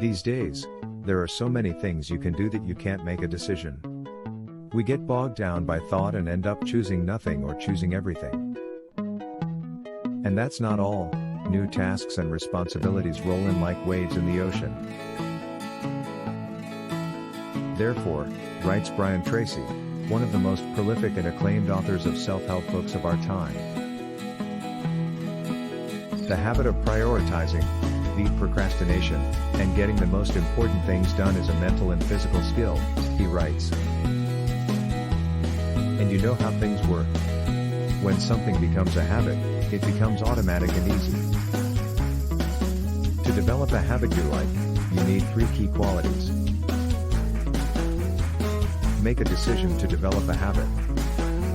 These days, there are so many things you can do that you can't make a decision. We get bogged down by thought and end up choosing nothing or choosing everything. And that's not all, new tasks and responsibilities roll in like waves in the ocean. Therefore, writes Brian Tracy, one of the most prolific and acclaimed authors of self-help books of our time. The habit of prioritizing, beat procrastination, and getting the most important things done is a mental and physical skill, he writes. And you know how things work. When something becomes a habit, it becomes automatic and easy. To develop a habit you like, you need 3 key qualities. Make a decision to develop a habit.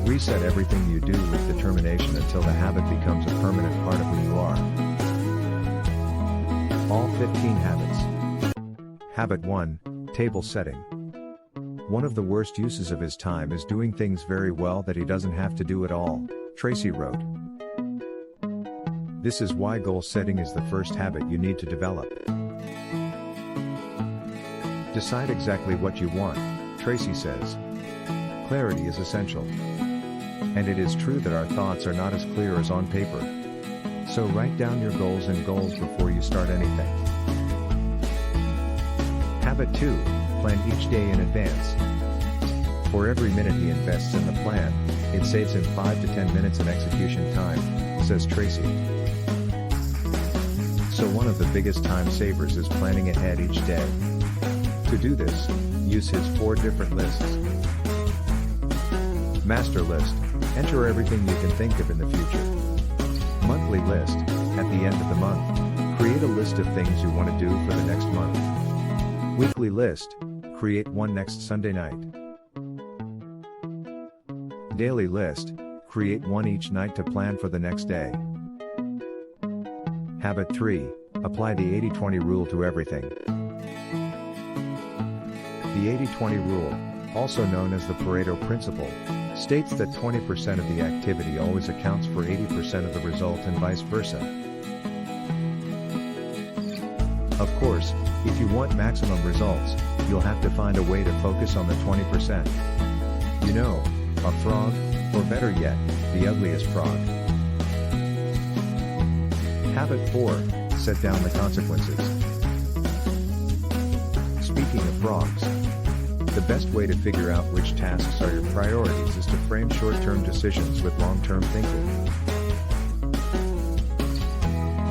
Reset everything you do with determination until the habit becomes a permanent part of who you are. All 15 habits. Habit 1, table setting. One of the worst uses of his time is doing things very well that he doesn't have to do at all, Tracy wrote. This is why goal setting is the first habit you need to develop. Decide exactly what you want, Tracy says. Clarity is essential. And it is true that our thoughts are not as clear as on paper. So write down your goals and goals before you start anything. Habit 2, plan each day in advance. For every minute he invests in the plan, it saves him 5 to 10 minutes in execution time, says Tracy. So one of the biggest time savers is planning ahead each day. To do this, use his 4 different lists. Master list, enter everything you can think of in the future. Monthly list, at the end of the month, create a list of things you want to do for the next month. Weekly list, create one next Sunday night. Daily list, create one each night to plan for the next day. Habit 3, apply the 80-20 rule to everything. The 80-20 rule, also known as the Pareto principle, states that 20% of the activity always accounts for 80% of the result and vice versa. Of course, if you want maximum results, you'll have to find a way to focus on the 20%. You know, a frog, or better yet, the ugliest frog. Habit 4, set down the consequences. Speaking of frogs, the best way to figure out which tasks are your priorities is to frame short-term decisions with long-term thinking.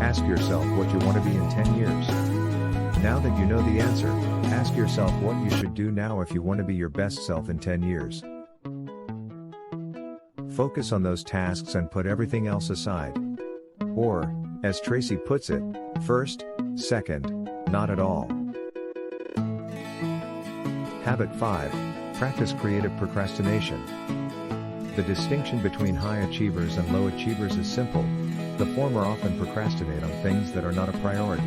Ask yourself what you want to be in 10 years. Now that you know the answer, ask yourself what you should do now if you want to be your best self in 10 years. Focus on those tasks and put everything else aside. Or, as Tracy puts it, first, second, not at all. Habit 5, practice creative procrastination. The distinction between high achievers and low achievers is simple. The former often procrastinate on things that are not a priority.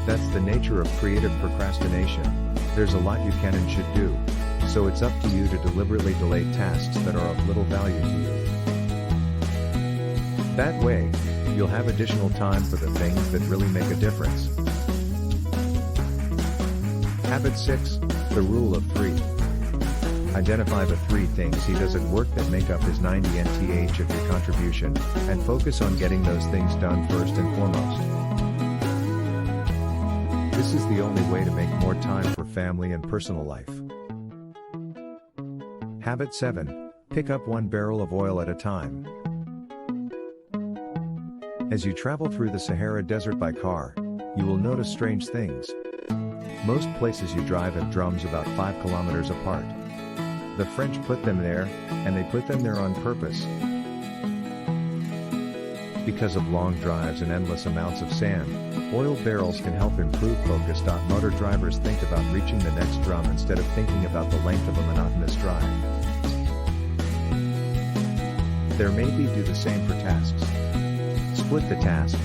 That's the nature of creative procrastination. There's a lot you can and should do, so it's up to you to deliberately delay tasks that are of little value to you. That way, you'll have additional time for the things that really make a difference. Habit 6, the rule of 3. Identify the 3 things he does at work that make up his 90 NTH of your contribution, and focus on getting those things done first and foremost. This is the only way to make more time for family and personal life. Habit 7, pick up one barrel of oil at a time. As you travel through the Sahara Desert by car, you will notice strange things. Most places you drive have drums about 5 kilometers apart. The French put them there, and they put them there on purpose. Because of long drives and endless amounts of sand, oil barrels can help improve focus. Motor drivers think about reaching the next drum instead of thinking about the length of a monotonous drive. There may be do the same for tasks. Split the task.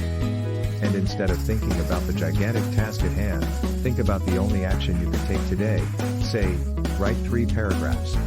And instead of thinking about the gigantic task at hand, think about the only action you can take today. Say, write 3 paragraphs.